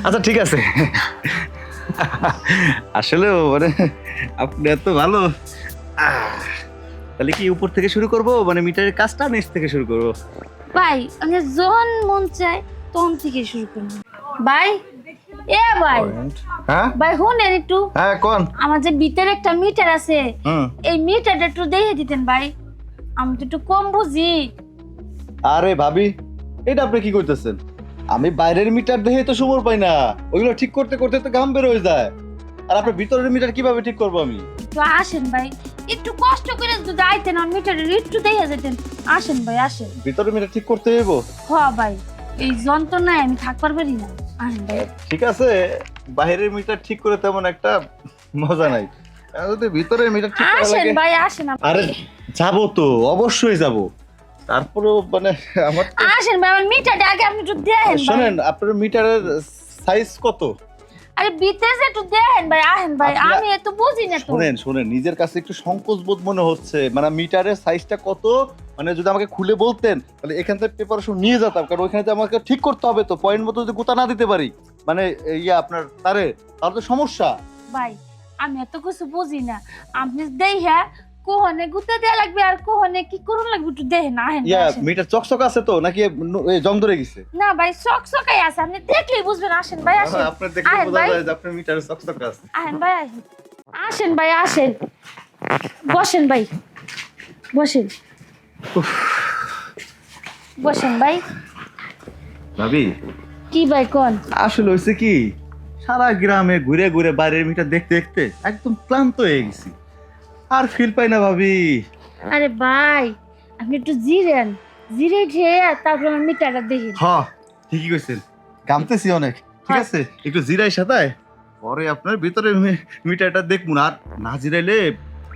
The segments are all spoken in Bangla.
আচ্ছা ঠিক আছে। আসলেও মানে আপনি এত ভালো। আহ, তাহলে কি উপর থেকে শুরু করব, মানে মিটারের কাজটা নিচ থেকে শুরু করব? ভাই আমি যখন মন চায় তখন থেকে শুরু করুন ভাই। এ ভাই, হ্যাঁ ভাই শুনেন একটু। হ্যাঁ কোন। আমার যে ভিতরে একটা মিটার আছে, হুম। এই মিটারটা একটু দেখে দিতেন ভাই, আমি তো একটু কম বুঝি। আরে ভাবি, এটা আপনি কি করতেছেন? আমি বাইরের মিটার দেখে তো সময় পাই না, ওইগুলো ঠিক করতে করতে তো ঘাম বের হয়ে যায়। আর আপনার ভিতরের মিটার কিভাবে ঠিক করবো আমি? একটু আসেন ভাই, একটু কষ্ট করে যদি আইতেন আর মিটারের একটু দেখে যেতেন। আসেন ভাই আসেন। ভিতরের মিটার ঠিক করতে হইব? হ ভাই, এই যন্ত্রণায় আমি থাকবার পারি না। আসেন ভাই। ঠিক আছে, বাইরের মিটার ঠিক করে তেমন একটা মজা নাই, আর যদি ভিতরের মিটার ঠিক করা আসেন লাগে। ভাই আসেন আরে যাবো তো, অবশ্যই যাবো। তারপরেও মানে আমার আসেন ভাই, আমার মিটারটা আগে আপনি একটু দেখেন ভাই। শোনেন, আপনার মিটারের সাইজ কত? আরে ভিতরে যে একটু দেখেন ভাই, আসেন ভাই, আপনি- আমি এত বুঝি না তো। শোনেন শোনেন, নিজের কাছে একটু সংকোচ বোধ মনে হচ্ছে, মানে মিটারের সাইজটা কত, মানে যদি আমাকে খুলে বলতেন তাহলে এখান থেকে প্রিপারেশন নিয়ে যেতাম, কারণ ওইখানে তো আমাকে ঠিক করতে হবে, তো পয়েন্ট মতো যদি গোতা না দিতে পারি, মানে আপনার তারে, তাহলে তো সমস্যা। ভাই আমি এত কিছু বুঝি না, আপনি দেখা কোহনে গুতে দেয়া লাগবে আর কোহনে কি করুন লাগবে একটু দেখেন। আসেন ভাই, আসেন। মিটার চকচক আছে তো নাকি জং ধরে গেছে? না ভাই চকচকাই আছে, আপনি দেখলেই বুঝবেন। আসেন ভাই আসেন। আপনার দেখলে আসেন বোঝা ভাই। যায় যে আপনার মিটারে চকচক আছে। আসেন ভাই আসেন। আসেন ভাই আসেন, বসেন ভাই, বসেন। বসেন ভাই। ভাবি, কি ভাই কোন? আসলে হয়েছে কি, সারা গ্রামে ঘুরে ঘুরে বাইরের মিটার দেখতে দেখতে একদম ক্লান্ত হয়ে গেছি, আর ফিল পাই না ভাবি। আরে ভাই আপনি একটু জিরেন, জিরে খেয়ে তারপর আমার মিটারটা দেখেন। হ, ঠিকই কইছেন, ঘামতেছি অনেক। ঠিক হ্যাঁ। আছে, একটু জিরাই সাতায় পরে আপনার ভিতরে মিটারটা দেখবো না, আর না জিরাইলে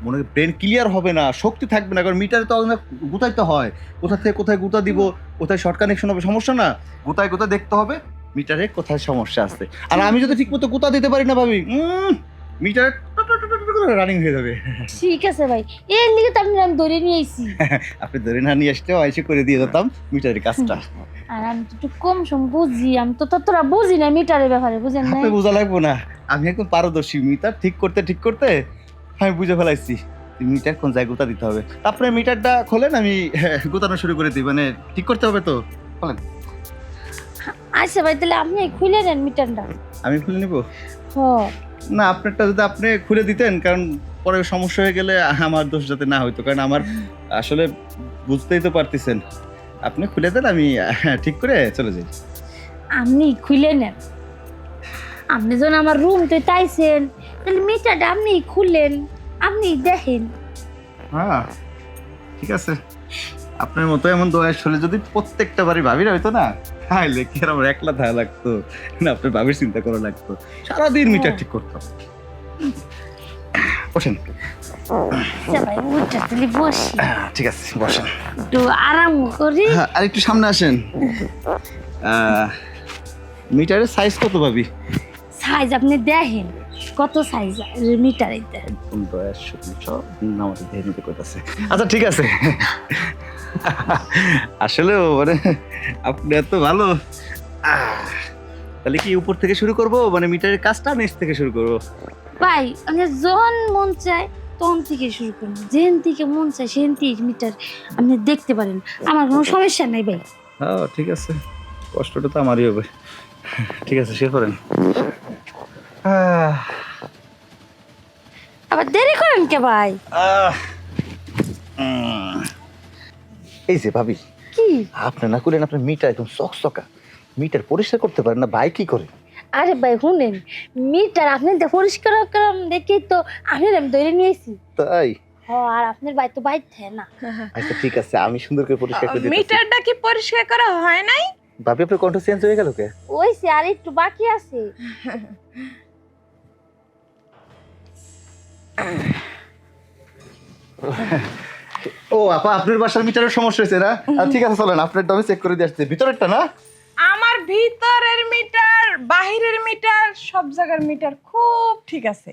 মনে ব্রেন ক্লিয়ার হবে না, শক্তি থাকবে না, কারণ মিটারে তো অনেক গুতাইতে হয়, কোথা থেকে কোথায় গুতা দিব, কোথায় শর্ট কানেকশন হবে, সমস্যা না, গোতায় গোতা দেখতে হবে মিটারে কোথায় সমস্যা আছে। আর আমি যদি ঠিক মতো গুতা দিতে পারি না ভাবি, মিটার রানিং হয়ে যাবে। ঠিক আছে ভাই, এর লিগে তো আপনি আমি ধরে নিয়ে আইছি। আপনি ধরে না নিয়ে আসতেও আইসে করে দিয়ে যেতাম মিটারের কাজটা। আর আমি তো একটু কম সম বুঝি, আমি তো ততটা বুঝি না মিটারের ব্যাপারে, বুঝেন না? আপনি বোঝা লাগবো না, আমি একদম পারদর্শী, মিটার ঠিক করতে আমি বুঝে ফেলাইছি মিটার কোন জায়গায় গোতা দিতে হবে। তারপরে মিটারটা খোলেন, আমি গোতানো শুরু করে দিই, মানে ঠিক করতে হবে তো। খোলেন। আচ্ছা ভাই, তাহলে আপনি খুলে নেন মিটারটা। আমি খুলে নিব? হ। না, আপনারটা যদি আপনি খুলে দিতেন, কারণ পরে সমস্যা হয়ে গেলে আমার দোষ যাতে না হইতো, কারণ আমার আসলে বুঝতেই তো পারতেছেন। আপনি খুলে দেন, আমি ঠিক করে চলে যাই। আপনি খুলে নেন, আপনি যখন আমার রুম তো তাইছেন, তাহলে মিটারটা আপনি খুললেন, আপনি দেখেন। হ্যাঁ ঠিক আছে, আপনার মতো এমন দোয়াশ হলে যদি প্রত্যেকটা বাড়ি ভাবিরা হইতো না, তাহলে কি আর আমার একলা থাকা লাগতো না, আপনার ভাবির চিন্তা করা লাগতো, সারাদিন মিটার ঠিক করতাম। বসেন। আচ্ছা ভাই উঠা তাহলে বসি, ঠিক আছে বসেন। একটু আরাম করি। হ্যাঁ, আর একটু সামনে আসেন। মিটারের সাইজ কত ভাবি? সাইজ আপনি দেখেন কত সাইজ মিটার এটা। কোন দোয়াশ সব আমাদের দেহে নিতে কইতাছে। আচ্ছা ঠিক আছে। আসলেও মানে আপনি এত ভালো। তাহলে কি উপর থেকে শুরু করব, মানে মিটারের কাজটা নিচ থেকে শুরু করব? ভাই আপনি যখন মন চায় তখন থেকে শুরু করুন, যেখান থেকে মন চায় সেখান থেকে মিটার আপনি দেখতে পারেন, আমার কোনো সমস্যা নাই ভাই। হ্যাঁ ঠিক আছে, কষ্টটা তো আমারই হবে। ঠিক আছে, শেষ করেন। আবার দেরি করেন কে ভাই? এই যে ভাবি, কি? আপনি না করলেন, আপনার মিটার একদম চকচকা, মিটার পরিষ্কার করতে পারেন না, ভাই কি করে? আরে ভাই শুনেন, মিটার আপনি পরিষ্কার করাম দেখি তো আমি ধরে নিয়েছি। তাই? আর আপনার ভাই তো বাইর থাকে না। আচ্ছা ঠিক আছে, আমি সুন্দর করে পরিষ্কার করে দিতেছি। মিটারটা কি পরিষ্কার করা হয় নাই? ভাবি আপনার কণ্ঠ চেঞ্জ হয়ে গেল কে? ওইছে আর একটু বাকি আছে। ও আপা, আপনার বাসার মিটারের সমস্যা হয়েছে না? ঠিক আছে চলেন, আপনারটা আমি চেক করে দিয়ে আসছি, ভিতরেরটা না? আমার ভিতরের মিটার, বাহিরের মিটার, সব জায়গার মিটার খুব ঠিক আছে।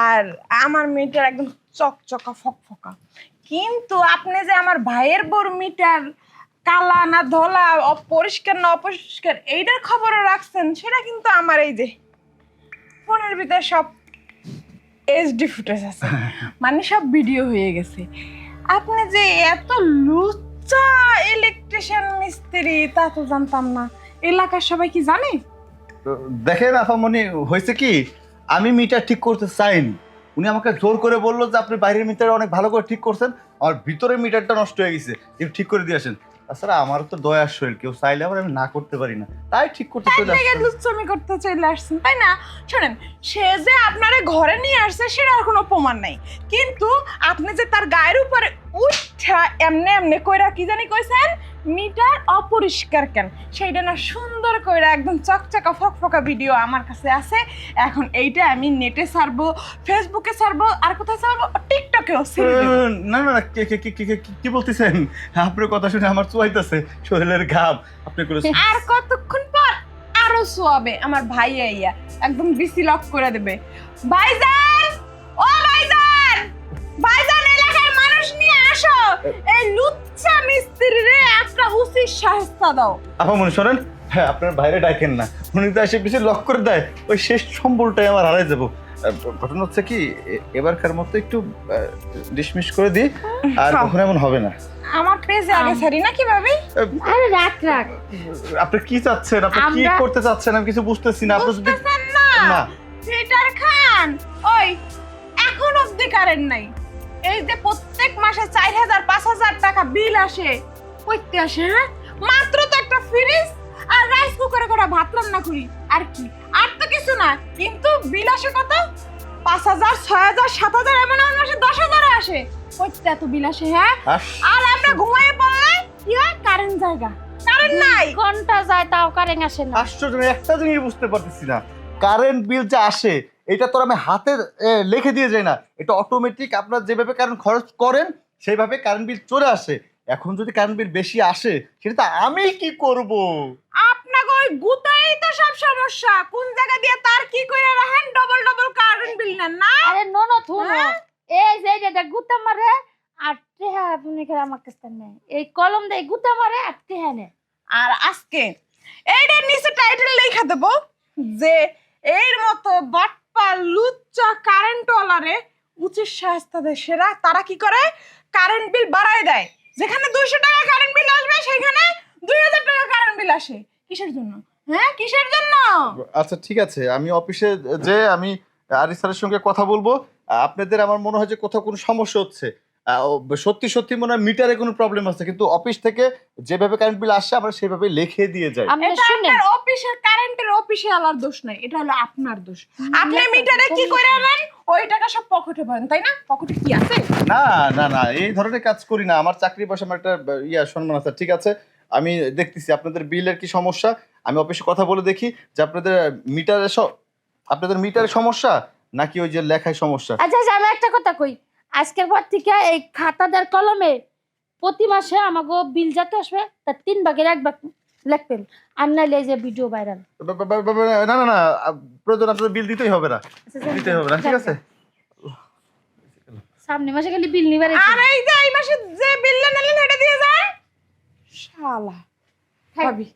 আর আমার মিটার একদম চকচকা ফকফকা। কিন্তু আপনি যে আমার ভাইয়ের বড় মিটার কালা না ধলা, পরিষ্কার না অপরিষ্কার, এইটার খবরও রাখছেন, সেটা কিন্তু আমার এই যে ফোনের ভিতরে সব এইচডি ফুটেজ আছে, মানে সব ভিডিও হয়ে গেছে। আপনি যে এত লুচ্চা ইলেকট্রিশিয়ান মিস্ত্রি তা তো জানতাম না। এলাকার সবাই কি জানে? তো দেখেন আফামনি, হয়েছে কি, আমি মিটার ঠিক করতে চাইনি, উনি আমাকে জোর করে বললো যে আপনি বাইরের মিটার অনেক ভালো করে ঠিক করছেন, আর ভিতরের মিটারটা নষ্ট হয়ে গেছে, একটু ঠিক করে দিয়ে আসেন। তাছাড়া আমারও তো দয়ার শরীর, কেউ চাইলে আবার আমি না করতে পারি না, তাই ঠিক করতে চলে আসলাম। লুচ্চামি করতে চলে আসছেন তাই না? শোনেন, সে যে আপনারে ঘরে নিয়ে আসছে সেটার কোনো প্রমাণ নাই, কিন্তু আপনি যে তার গায়ের উপরে উঠা এমনে এমনে কইরা কি জানি কইছেন মিটার অপরিষ্কার কেন, সেইটা না সুন্দর কইরা একদম চকচকা ফকফকা ভিডিও আমার কাছে আছে। এখন এইটা আমি নেটে ছাড়বো, ফেসবুকে ছাড়বো, আর কোথায় ছাড়বো, টিকটকেও ছেড়ে দেবো। না না না, কি বলতেছেন? আপনার কথা শুনে আমার চুয়াইতেছে শরীরের ঘাম। আপনি করে আর কতক্ষণ পর আরো সোয়াবে আমার ভাই আইয়া একদম বিসি লক করে দেবে। ভাইজান, ও ভাইজান, ভাইজান এলাকার মানুষ নিয়ে আসো, এই লুচ্চা মিস্ত্রিরে একটা উচিত শাস্তি দাও। আফামনি শোনেন, হ্যাঁ আপনার বাইরে ডাকেন না, উনি তো এসে বেশি লক করে দেয়, ওই শেষ সম্বলটাই আমার হারাই যাবো। ঘটনা হচ্ছে কি, এবারকার মতো একটু ডিসমিস করে দিই, আর কখনো এমন হবে না। আমার পেজে আগে ছাড়ি না কিভাবে? আরে রাখ রাখ, আপনি কি চাচ্ছেন, আপনি কি করতে চাচ্ছেন, আমি কিছু বুঝতেছি না। আপনি যদি বুঝতেছেন না? না পিটার খান, ওই এখন অবধি কারেন্ট নাই। এই যে প্রত্যেক মাসে 4000-5000 টাকা বিল আসে, কইতে আসে হ্যাঁ? মাত্র তো একটা ফ্রিজ আর রাইস কুকারে করে ভাত রান্না করি, আর কি, আর তো কিছু না, কিন্তু বিল আসে কত? 5000, 6000, 7000, এমন এমন মাসে 10000 আসে। কইতে এত বিল আসে হ্যাঁ? আর আমরা ঘুমায়ে পড়লে কি হয়? কারেন্ট জায়গা, কারেন্ট নাই, ঘন্টা যায় তাও কারেন্ট আসে না। আশ্চর্য, আমি একটা জিনিস বুঝতে পারতেছি না, কারেন্ট বিল যে আসে এটা তো আমি হাতে লিখে দিয়ে যাই না, এটা অটোমেটিক আপনারা যেভাবে কারেন্ট খরচ করেন সেইভাবে কারেন্ট বিল চলে আসে। এখন যদি কারেন্ট বিল বেশি আসে সেটা তো আমি কি করব? আপনাকে ওই গুতাই তো সব সমস্যা, কোন জায়গা দিয়ে তার কি কইরা রাখেন, ডবল ডবল কারেন্ট বিল নেন না? আরে নো থুনো, হ্যাঁ? এই যে এটা গুতা মারে আর টেহা আপনি করে আমার কাছে নেয়, এই কলম দিয়ে গুতা মারে আর টেহা নেয়। আর আজকে এইটার নিচে টাইটেল লেখা দেব যে এর মতো বাটপা লুচ্চা কারেন্ট ওয়ালারে উচিত শাস্তি দেয় সেরা। তারা কি করে? কারেন্ট বিল বাড়ায় দেয়, যেখানে 200 টাকা কারেন্ট বিল আসবে সেখানে 2000 টাকা কারেন্ট বিল আসে। কিসের জন্য? হ্যাঁ, কিসের জন্য? আচ্ছা ঠিক আছে, আমি অফিসে যে আমি আরিস স্যারের সঙ্গে কথা বলবো। আপনাদের আমার মনে হয় যে কোথাও কোনো সমস্যা হচ্ছে, সত্যি সত্যি মনে হয় মিটারে কোনো প্রবলেম আছে, কিন্তু অফিস থেকে যেভাবে কারেন্ট বিল আসছে আমরা সেভাবে লিখে দিয়ে যাই। আপনি এটা শুনেন, আপনার অফিসের কারেন্টের অফিসে আলার দোষ নাই, এটা হলো আপনার দোষ। আপনি মিটারে কি করে নেন? ওই টাকা সব পকেটে ভরেন তাই না? পকেটে কি আছে? না না না, এই ধরনের কাজ করি না, আমার চাকরি বসে আমার একটা সম্মান আছে। ঠিক আছে, আমি দেখতেছি আপনাদের বিলের কি সমস্যা, আমি অফিসে কথা বলে দেখি যে আপনাদের মিটারের সমস্যা নাকি ওই যে লেখায় সমস্যা। আচ্ছা আচ্ছা, আমি একটা কথা কই, আজকের পর থেকে এই খাতাদার কলমে প্রতি মাসে আমাকে বিল যাতে আসবে তার 3 ভাগের 1 ভাগ লিখবেন, আর নাইলে এই যে ভিডিও ভাইরাল। না না না, প্রয়োজন আপনাদের বিল দিতেই হবে না, দিতেই হবে না। ঠিক আছে, সামনে মাসে খালি বিল নিবার আর এই যে এই মাসে যে বিল নেলেন এটা দিয়ে যান। শালা ভাবি,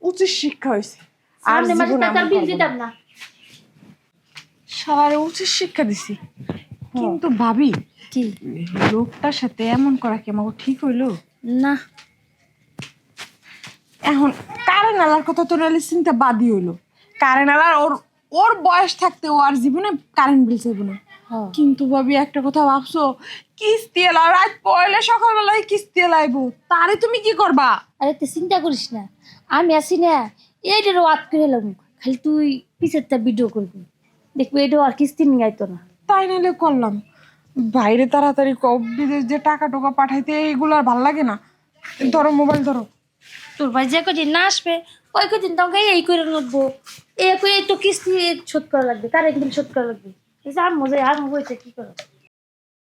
উচিত শিক্ষা হইছে, আর সামনে মাসে জীবনে তার বিল দিতাম না। সবার উচিত শিক্ষা দিছি, কিন্তু ভাবি কি লোকটার সাথে এমন করা কি আমাকে ঠিক হইলো না? এখন কারেন্ট আলার কথা তো রেলে চিন্তা বাদই হইলো। কারেন্ট আলার ওর বয়স থাকতে ও আর জীবনে কারেন্ট বিল চাইবো না। কিন্তু ভাবি একটা কথা ভাবছো, কিস্তি এলা রাত পয়লে সকালবেলায় কিস্তি এলাইবো, তারে তুমি কি করবা? আরে তুই চিন্তা করিস না, আমি আছি না, এইটারও ওয়াত করে এলাম, খালি তুই পিছের তা ভিডিও করবি, দেখবি এটাও আর কিস্তি নিয়ে গাইতো না। তাই নাইলে করলাম, বাইরে তাড়াতাড়ি বিদেশ যে টাকা টোকা পাঠাইতে এইগুলো আর ভাল লাগে না। ধরো মোবাইল ধরো। তোর ভাই যে কদিন না আসবে ওই কদিন তোমাকে এই করে নেবো, এই করে তো কিস্তি শোধ করা লাগবে, কারেন্ট বিল শোধ করা লাগবে, আর মজা আর হয়েছে কি করো।